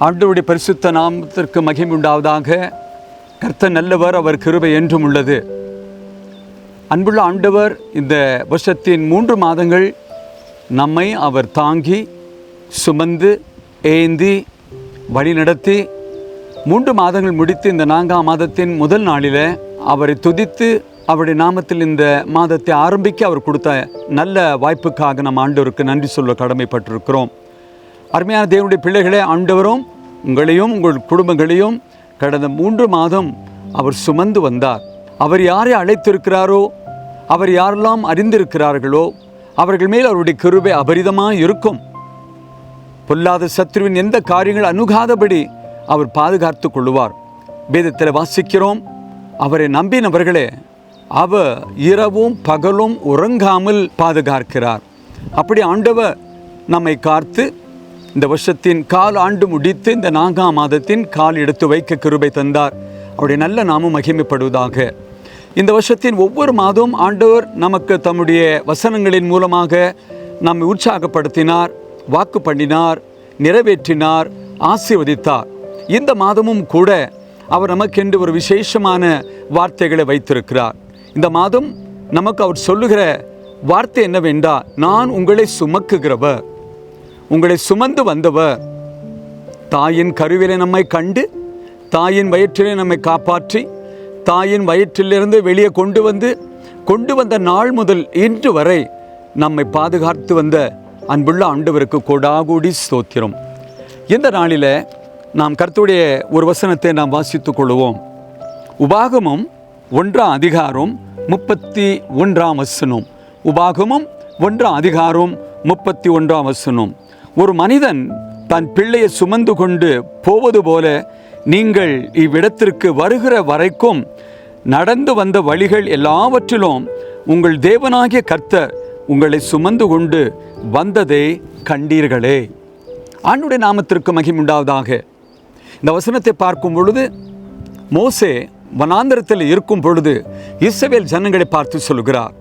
ஆண்டவருடைய பரிசுத்த நாமத்திற்கு மகிமை உண்டாவதாக. கர்த்தர் நல்லவர், அவர் கிருபை என்றும் உள்ளது. அன்புள்ள ஆண்டவர், இந்த வருஷத்தின் 3 மாதங்கள் நம்மை அவர் தாங்கி சுமந்து ஏந்தி வழிநடத்தி 3 மாதங்கள் முடித்து இந்த 4ஆம் மாதத்தின் முதல் நாளில் அவரை துதித்து அவருடைய நாமத்தில் இந்த மாதத்தை ஆரம்பிக்க அவர் கொடுத்த நல்ல வாய்ப்புக்காக நம் ஆண்டவருக்கு நன்றி சொல்ல கடமைப்பட்டிருக்கிறோம். அருமையான தேவனுடைய பிள்ளைகளே, ஆண்டவரும் உங்களையும் உங்கள் குடும்பங்களையும் கடந்த 3 மாதம் அவர் சுமந்து வந்தார். அவர் யாரை அழைத்திருக்கிறாரோ, அவர் யாரெல்லாம் அறிந்திருக்கிறார்களோ அவர்கள் மேல் அவருடைய கிருபை அபரிதமாக இருக்கும். பொல்லாத சத்துருவின் எந்த காரியங்கள் அணுகாதபடி அவர் பாதுகாத்து கொள்ளுவார். வேதத்தில் வாசிக்கிறோம், அவரை நம்பினவர்களே அவர் இரவும் பகலும் உறங்காமல் பாதுகாக்கிறார். அப்படி ஆண்டவர் நம்மை காத்து இந்த வருஷத்தின் கால் ஆண்டு முடித்து இந்த 4ஆம் மாதத்தின் கால் எடுத்து வைக்க கிருபை தந்தார். அவருடைய நல்ல நாமம் மகிமைப்படுவதாக. இந்த வருஷத்தின் ஒவ்வொரு மாதமும் ஆண்டவர் நமக்கு தம்முடைய வசனங்களின் மூலமாக நம்மை உற்சாகப்படுத்தினார், வாக்கு பண்ணினார், நிறைவேற்றினார், ஆசீர்வதித்தார். இந்த மாதமும் கூட அவர் நமக்கென்று ஒரு விசேஷமான வார்த்தைகளை வைத்திருக்கிறார். இந்த மாதம் நமக்கு அவர் சொல்லுகிற வார்த்தை என்னவென்றால், நான் உங்களை சுமக்குகிறவர், உங்களை சுமந்து வந்தவர். தாயின் கருவிலே நம்மை கண்டு, தாயின் வயிற்றிலே நம்மை காப்பாற்றி, தாயின் வயிற்றிலிருந்து வெளியே கொண்டு வந்த நாள் முதல் இன்று வரை நம்மை பாதுகாத்து வந்த அன்புள்ள ஆண்டவருக்கு கோடாகோடி ஸ்தோத்திரம். இந்த நாளில் நாம் கர்த்தருடைய ஒரு வசனத்தை நாம் வாசித்துக் கொள்வோம். உபாகமம் 1ஆம் அதிகாரம் 31ஆம் வசனம். உபாகமம் 1ஆம் அதிகாரம் 31ஆம் வசனம். ஒரு மனிதன் தன் பிள்ளையை சுமந்து கொண்டு போவது போல நீங்கள் இவ்விடத்திற்கு வருகிற வரைக்கும் நடந்து வந்த வழிகள் எல்லாவற்றிலும் உங்கள் தேவனாகிய கர்த்தர் உங்களை சுமந்து கொண்டு வந்ததை கண்டீர்களே. ஆண்டவருடைய நாமத்திற்கு மகிமை உண்டாவதாக. இந்த வசனத்தை பார்க்கும் பொழுது, மோசே வனாந்தரத்தில் இருக்கும் பொழுது இஸ்ரவேல் ஜனங்களை பார்த்து சொல்கிறார்,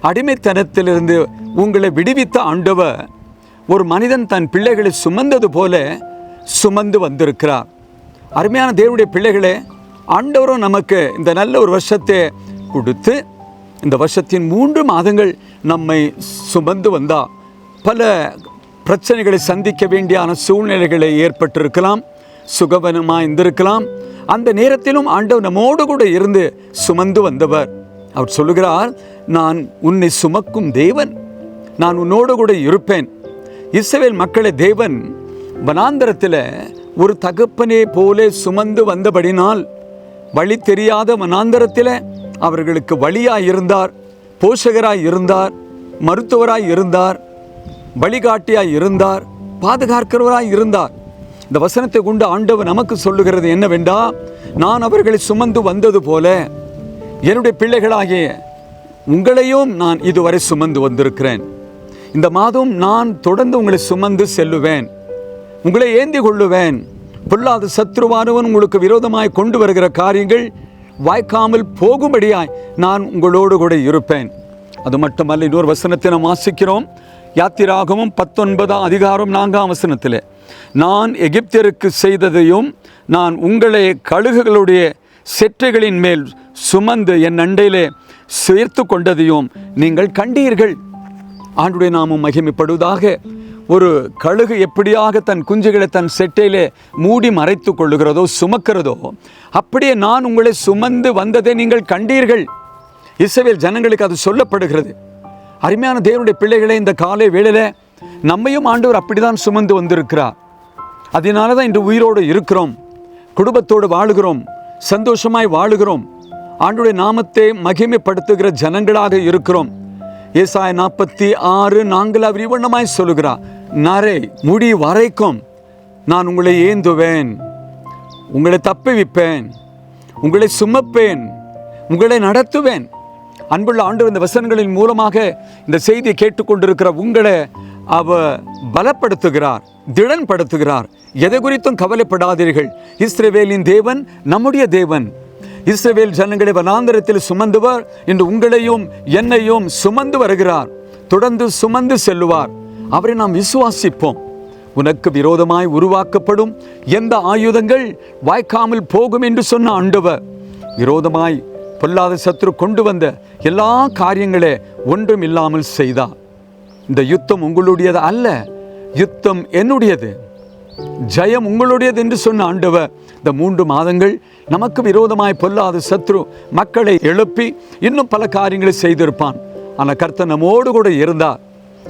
அடிமைத்தனத்திலிருந்து உங்களை விடுவித்த ஆண்டவர் ஒரு மனிதன் தன் பிள்ளைகளை சுமந்தது போல சுமந்து வந்திருக்கிறார். அருமையான தேவனுடைய பிள்ளைகளே, ஆண்டவரும் நமக்கு இந்த நல்ல ஒரு வருஷத்தை கொடுத்து இந்த வருஷத்தின் 3 மாதங்கள் நம்மை சுமந்து வந்தார். பல பிரச்சனைகளை சந்திக்க வேண்டியான சூழ்நிலைகளை ஏற்பட்டிருக்கலாம், சுகவனமாக இருந்திருக்கலாம். அந்த நேரத்திலும் ஆண்டவர் நம்மோடு கூட இருந்து சுமந்து வந்தவர். அவர் சொல்லுகிறார், நான் உன்னை சுமக்கும் தேவன், நான் உன்னோடு கூட இருப்பேன். இஸ்ரவேல் மக்களை தேவன் வனாந்தரத்தில் ஒரு தகப்பனே போலே சுமந்து வந்தபடினால், வழி தெரியாத வனாந்தரத்தில் அவர்களுக்கு வழியாய் இருந்தார், போஷகராய் இருந்தார், மருத்துவராய் இருந்தார், வழிகாட்டியாய் இருந்தார், பாதுகாக்கிறவராய் இருந்தார். இந்த வசனத்தை கொண்டு ஆண்டவர் நமக்கு சொல்லுகிறது என்னவென்றா, நான் அவர்களை சுமந்து வந்தது போல என்னுடைய பிள்ளைகளாகிய உங்களையும் நான் இதுவரை சுமந்து வந்திருக்கிறேன். இந்த மாதம் நான் தொடர்ந்து உங்களை சுமந்து செல்லுவேன், உங்களை ஏந்தி கொள்ளுவேன். பொல்லாத சத்ருவானவன் உங்களுக்கு விரோதமாய் கொண்டு வருகிற காரியங்கள் வாய்க்காமல் போகும்படியாய் நான் உங்களோடு கூட இருப்பேன். அது மட்டுமல்ல, இன்னொரு வசனத்தை நாம் வாசிக்கிறோம். யாத்திராகமம் 19ஆம் அதிகாரம் 4ஆம் வசனத்தில், நான் எகிப்தியருக்கு செய்ததையும் நான் உங்களை கழுகுகளுடைய செட்டைகளின் மேல் சுமந்து என் அண்டையிலே சேர்த்து கொண்டதையும் நீங்கள் கண்டீர்கள். ஆண்டுடைய நாமம் மகிமைப்படுவதாக. ஒரு கழுகு எப்படியாக தன் குஞ்சுகளை தன் செட்டையிலே மூடி மறைத்து கொள்ளுகிறதோ, சுமக்கிறதோ, அப்படியே நான் உங்களை சுமந்து வந்ததை நீங்கள் கண்டீர்கள். இஸ்ரவேல் ஜனங்களுக்கு அது சொல்லப்படுகிறது. அருமையான தேவனுடைய பிள்ளைகளை, இந்த காலை வேளையில நம்மையும் ஆண்டவர் அப்படிதான் சுமந்து வந்திருக்கிறார். அதனால தான் இன்று உயிரோடு இருக்கிறோம், குடும்பத்தோடு வாழுகிறோம், சந்தோஷமாய் வாழுகிறோம், ஆண்டவருடைய நாமத்தை மகிமைப்படுத்துகிற ஜனங்களாக இருக்கிறோம். ஏசாயா 46:4 அவர் இவ்வண்ணமாய் சொல்லுகிறார், நரை முடி வரைக்கும் நான் உங்களை ஏந்துவேன், உங்களை தப்புவிப்பேன், உங்களை சுமப்பேன், உங்களை நடத்துவேன். அன்புள்ள ஆண்டவர் இந்த வசனங்களின் மூலமாக இந்த செய்தியை கேட்டுக்கொண்டிருக்கிற உங்களை அவர் பலப்படுத்துகிறார், திடன்படுத்துகிறார். எதை குறித்தும் கவலைப்படாதீர்கள். இஸ்ரவேலின் தேவன் நம்முடைய தேவன். இஸ்ரவேல் ஜனங்களை வனாந்தரத்தில் சுமந்தவர் இன்று உங்களையும் என்னையும் சுமந்து வருகிறார், தொடர்ந்து சுமந்து செல்லுவார். அவரை நாம் விசுவாசிப்போம். உனக்கு விரோதமாய் உருவாக்கப்படும் எந்த ஆயுதங்கள் வாய்க்காமல் போகும் என்று சொன்ன ஆண்டவர், விரோதமாய் பொல்லாத சத்துரு கொண்டு வந்த எல்லா காரியங்களே ஒன்றும் இல்லாமல் செய்தார். இந்த யுத்தம் உங்களுடையது அல்ல, யுத்தம் என்னுடையது, ஜெயம் உங்களுடையது என்று சொன்ன ஆண்டவர் இந்த 3 மாதங்கள் நமக்கு விரோதமாய் பொல்லாத சத்ரு மக்களை எழுப்பி இன்னும் பல காரியங்களை செய்திருப்பான். ஆனால் கர்த்தர் நம்மோடு கூட இருந்தார்.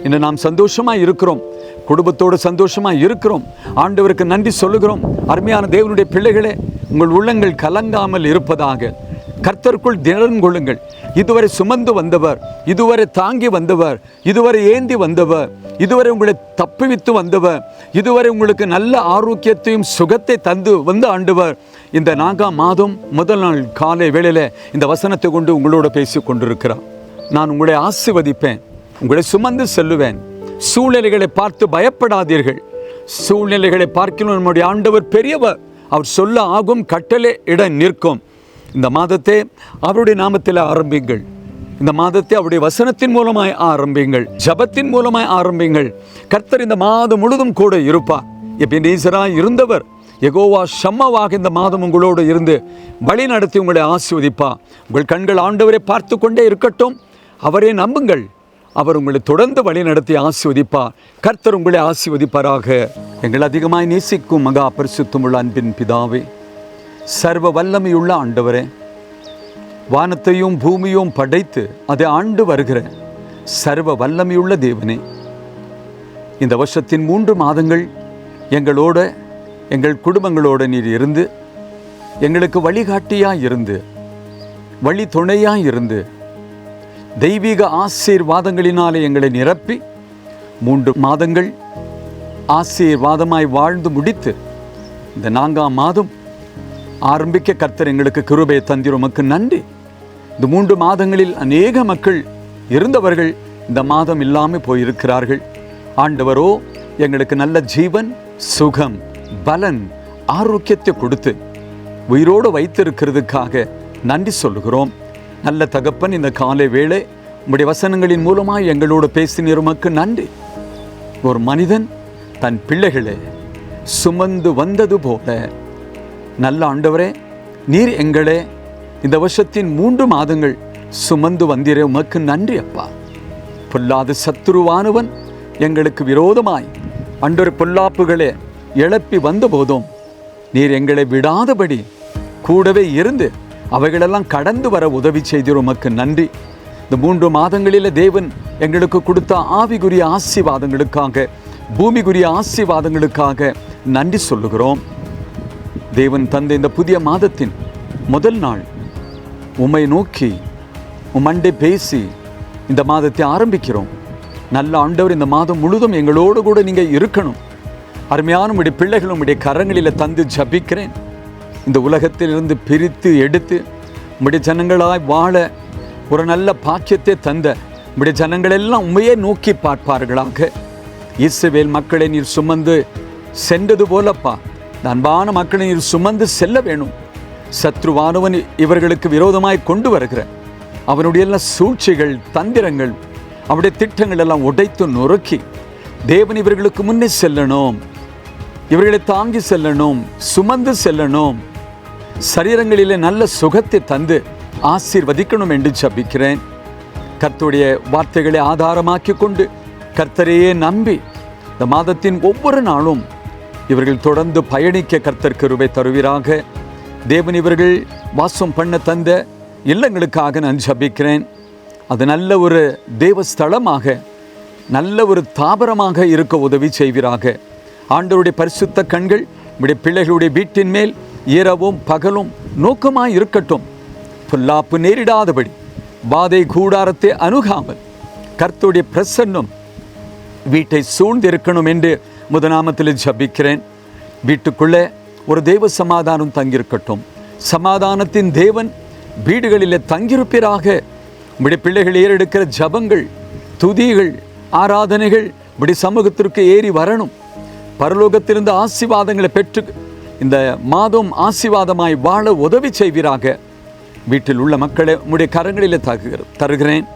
இன்று நாம் சந்தோஷமாக இருக்கிறோம், குடும்பத்தோடு சந்தோஷமாக இருக்கிறோம். ஆண்டவருக்கு நன்றி சொல்லுகிறோம். அருமையான தேவனுடைய பிள்ளைகளே, உங்கள் உள்ளங்கள் கலங்காமல் இருப்பதாக. கர்த்தருக்குள் திடன் கொள்ளுங்கள். இதுவரை சுமந்து வந்தவர், இதுவரை தாங்கி வந்தவர், இதுவரை ஏந்தி வந்தவர், இதுவரை உங்களை தப்புவித்து வந்தவர், இதுவரை உங்களுக்கு நல்ல ஆரோக்கியத்தையும் சுகத்தை தந்து வந்த ஆண்டவர் இந்த 4ஆம் மாதம் முதல் நாள் காலை வேளையில் இந்த வசனத்தை கொண்டு உங்களோட பேசி கொண்டிருக்கிறார். நான் உங்களை ஆசீர்வதிப்பேன், உங்களை சுமந்து செல்லுவேன். சூழ்நிலைகளை பார்த்து பயப்படாதீர்கள். சூழ்நிலைகளை பார்க்கணும், நம்முடைய ஆண்டவர் பெரியவர். அவர் சொல்ல ஆகும், கட்டளை இட நிற்கும். இந்த மாதத்தை அவருடைய நாமத்தில் ஆரம்பிங்கள். இந்த மாதத்தை அவருடைய வசனத்தின் மூலமாய் ஆரம்பிங்கள், ஜபத்தின் மூலமாய் ஆரம்பிங்கள். கர்த்தர் இந்த மாதம் முழுதும் கூட இருப்பார். எபினேசராய் இருந்தவர் யெகோவா ஷம்மாவாக இந்த மாதம் உங்களோடு இருந்து வழி நடத்தி உங்களை ஆசீர்வதிப்பார். உங்கள் கண்கள் ஆண்டவரை பார்த்து கொண்டே இருக்கட்டும். அவரை நம்புங்கள், அவர் உங்களை தொடர்ந்து வழி நடத்தி ஆசீர்வதிப்பார். கர்த்தர் உங்களை ஆசீர்வதிப்பாராக. எங்கள் அதிகமாய் நேசிக்கும் மகா பரிசுத்தமுள்ள அன்பின் பிதாவே, சர்வ வல்லமையுள்ள ஆண்டவரே, வானத்தையும் பூமியும் படைத்து அதை ஆண்டு வருகிற சர்வ வல்லமையுள்ள தேவனே, இந்த வருஷத்தின் 3 மாதங்கள் எங்களோட எங்கள் குடும்பங்களோடு நீர் இருந்து எங்களுக்கு வழிகாட்டியாய் இருந்து வழி துணையாய் இருந்து தெய்வீக ஆசீர்வாதங்களினாலே எங்களை நிரப்பி 3 மாதங்கள் ஆசீர்வாதமாய் வாழ்ந்து முடித்து இந்த 4ஆம் மாதம் ஆரம்பிக்க கர்த்தர் எங்களுக்கு கிருபையை தந்தீர். உமக்கு நன்றி. இந்த 3 மாதங்களில் அநேக மக்கள் இருந்தவர்கள் இந்த மாதம் இல்லாமல் போயிருக்கிறார்கள். ஆண்டவரோ எங்களுக்கு நல்ல ஜீவன், சுகம், பலன், ஆரோக்கியத்தை கொடுத்து உயிரோடு வைத்திருக்கிறதுக்காக நன்றி சொல்லுகிறோம். நல்ல தகப்பன், இந்த காலை வேளை உம்முடைய வசனங்களின் மூலமாக எங்களோடு பேசினீர். உமக்கு நன்றி. ஒரு மனிதன் தன் பிள்ளைகளை சுமந்து வந்தது போல நல்ல ஆண்டவரே, நீர் எங்களே இந்த வருஷத்தின் 3 மாதங்கள் சுமந்து வந்தீரே. உமக்கு நன்றி அப்பா. பொல்லாத சத்துருவானவன் எங்களுக்கு விரோதமாய் அன்றொரு பொல்லாப்புகளே எழுப்பி வந்த போதும் நீர் எங்களை விடாதபடி கூடவே இருந்து அவைகளெல்லாம் கடந்து வர உதவி செய்தீர். உமக்கு நன்றி. இந்த 3 மாதங்களில் தேவன் எங்களுக்கு கொடுத்த ஆவிக்குரிய ஆசீர்வாதங்களுக்காக, பூமிக்குரிய ஆசீர்வாதங்களுக்காக நன்றி சொல்லுகிறோம். தேவன் தந்த இந்த புதிய மாதத்தின் முதல் நாள் உம்மை நோக்கி உம்மண்டை பேசி இந்த மாதத்தை ஆரம்பிக்கிறோம். நல்ல ஆண்டவர், இந்த மாதம் முழுதும் எங்களோடு கூட நீங்கள் இருக்கணும். அருமையான உம்முடைய பிள்ளைகள் உம்முடைய கரங்களில் தந்து ஜபிக்கிறேன். இந்த உலகத்திலிருந்து பிரித்து எடுத்து உம்முடைய ஜனங்களாய் வாழ ஒரு நல்ல பாக்கியத்தை தந்த உம்முடைய ஜனங்களெல்லாம் உண்மையே நோக்கி பார்ப்பார்களாக. இஸ்ரவேல் மக்களை நீர் சுமந்து சென்றது போலப்பா, அன்பான மக்களை நீர் சுமந்து செல்ல வேணும். சத்ருவானவன் இவர்களுக்கு விரோதமாய் கொண்டு வருகிற அவனுடைய எல்லா சூழ்ச்சிகள், தந்திரங்கள், அவருடைய திட்டங்கள் எல்லாம் உடைத்து நொறுக்கி தேவன் இவர்களுக்கு முன்னே செல்லணும், இவர்களை தாங்கி செல்லணும், சுமந்து செல்லணும், சரீரங்களிலே நல்ல சுகத்தை தந்து ஆசீர்வதிக்கணும் என்று ஜபிக்கிறேன். கர்த்தருடைய வார்த்தைகளை ஆதாரமாக்கி கொண்டு கர்த்தரையே நம்பி இந்த மாதத்தின் ஒவ்வொரு நாளும் இவர்கள் தொடர்ந்து பயணிக்க கர்த்தர் கிருபை தருவீராக. தேவன் இவர்கள் வாசம் பண்ண தந்த இல்லங்களுக்காக நான் ஜபிக்கிறேன். அது நல்ல ஒரு தேவஸ்தலமாக, நல்ல ஒரு தாபரமாக இருக்க உதவி செய்வீராக. ஆண்டவருடைய பரிசுத்த கண்கள் நம்முடைய பிள்ளைகளுடைய வீட்டின் மேல் இரவும் பகலும் நோக்கமாய் இருக்கட்டும். பொல்லாப்பு நேரிடாதபடி வாதை கூடாரத்தை அணுகாமல் கர்த்தருடைய பிரசன்னம் வீட்டை சூழ்ந்திருக்கணும் என்று முதநாமத்தில் ஜபிக்கிறேன். வீட்டுக்குள்ளே ஒரு தேவ சமாதானம் தங்கியிருக்கட்டும். சமாதானத்தின் தேவன் வீடுகளில் தங்கியிருப்பீராக. உம்முடைய பிள்ளைகள் ஏறெடுக்கிற ஜபங்கள், துதிகள், ஆராதனைகள் உம்முடைய சமூகத்திற்கு ஏறி வரணும். பரலோகத்திலிருந்து ஆசீர்வாதங்களை பெற்று இந்த மாதம் ஆசீர்வாதமாய் வாழ உதவி செய்வீராக. வீட்டில் உள்ள மக்களை உம்முடைய கரங்களில் தருகிறேன்.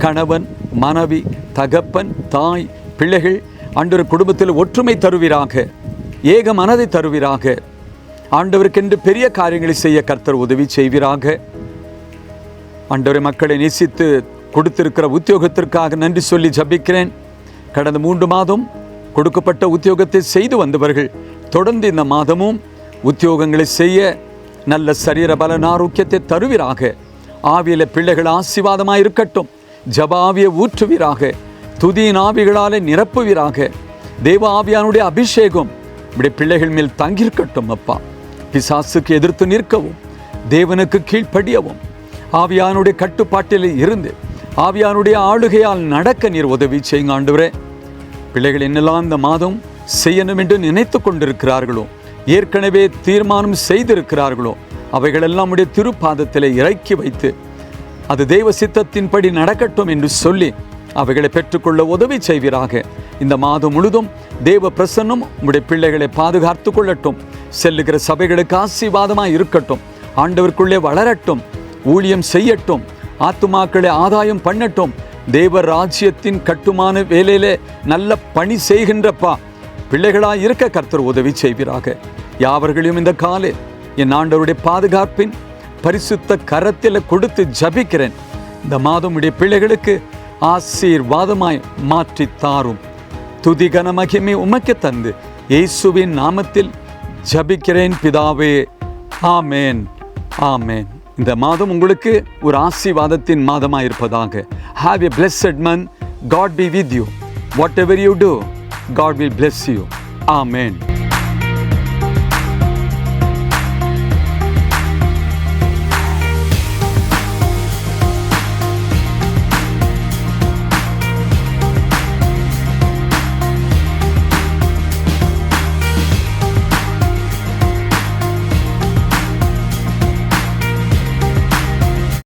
கணவன், மனைவி, தகப்பன், தாய், பிள்ளைகள் ஆண்டவர் குடும்பத்தில் ஒற்றுமை தருவீராக, ஏக மனதை தருவீராக. ஆண்டவருக்கென்று பெரிய காரியங்களை செய்ய கர்த்தர் உதவி செய்வீராக. ஆண்டவரை மக்களை நேசித்து கொடுத்திருக்கிற உத்தியோகத்திற்காக நன்றி சொல்லி ஜபிக்கிறேன். கடந்த 3 மாதம் கொடுக்கப்பட்ட உத்தியோகத்தை செய்து வந்தவர்கள் தொடர்ந்து இந்த மாதமும் உத்தியோகங்களை செய்ய நல்ல சரீர பலன் ஆரோக்கியத்தை தருவீராக. ஆவியில பிள்ளைகள் ஆசீர்வாதமாக இருக்கட்டும். ஜபாவிய ஊற்றுவீராக, துதியின் ஆவிகளாலே நிரப்புவீராக. தேவ ஆவியானுடைய அபிஷேகம் இப்படி பிள்ளைகள் மேல் தங்கியிருக்கட்டும். அப்பா, பிசாசுக்கு எதிர்த்து நிற்கவும், தேவனுக்கு கீழ்ப்படியவும், ஆவியானுடைய கட்டுப்பாட்டில் இருந்து ஆவியானுடைய ஆளுகையால் நடக்க நீர் உதவி செய்யுங்க ஆண்டவரே. பிள்ளைகள் என்னெல்லாம் இந்த மாதம் செய்யணும் என்று நினைத்து கொண்டிருக்கிறார்களோ, ஏற்கனவே தீர்மானம் செய்திருக்கிறார்களோ, அவைகளெல்லாம் உடைய திருப்பாதத்தில் இறக்கி வைத்து அது தெய்வ சித்தத்தின்படி நடக்கட்டும் என்று சொல்லி அவைகளை பெற்றுக்கொள்ள உதவி செய்வீராக. இந்த மாதம் முழுதும் தேவ பிரசன்னம் உடைய பிள்ளைகளை பாதுகாத்து கொள்ளட்டும். செல்லுகிற சபைகளுக்கு ஆசீர்வாதமாக இருக்கட்டும். ஆண்டவருக்குள்ளே வளரட்டும், ஊழியம் செய்யட்டும், ஆத்துமாக்களை ஆதாயம் பண்ணட்டும். தேவ ராஜ்யத்தின் கட்டுமான வேலையிலே நல்ல பணி செய்கின்றப்பா பிள்ளைகளாக இருக்க கர்த்தர் உதவி செய்வீராக. யாவர்களையும் இந்த காலை என் ஆண்டவருடைய பாதுகாப்பின் பரிசுத்த கரத்தில் கொடுத்து ஜபிக்கிறேன். இந்த மாதம் உடைய பிள்ளைகளுக்கு ஆசீர்வாதமாய் மாற்றி தாரும். துதி கன மகிமை உமக்கு தந்து இயேசுவின் நாமத்தில் ஜபிக்கிறேன் பிதாவே, ஆமேன், ஆமேன். இந்த மாதம் உங்களுக்கு ஒரு ஆசீர்வாதத்தின் மாதமாக இருப்பதாக. Have a blessed month. God be with you. Whatever you do, God will bless you. Amen.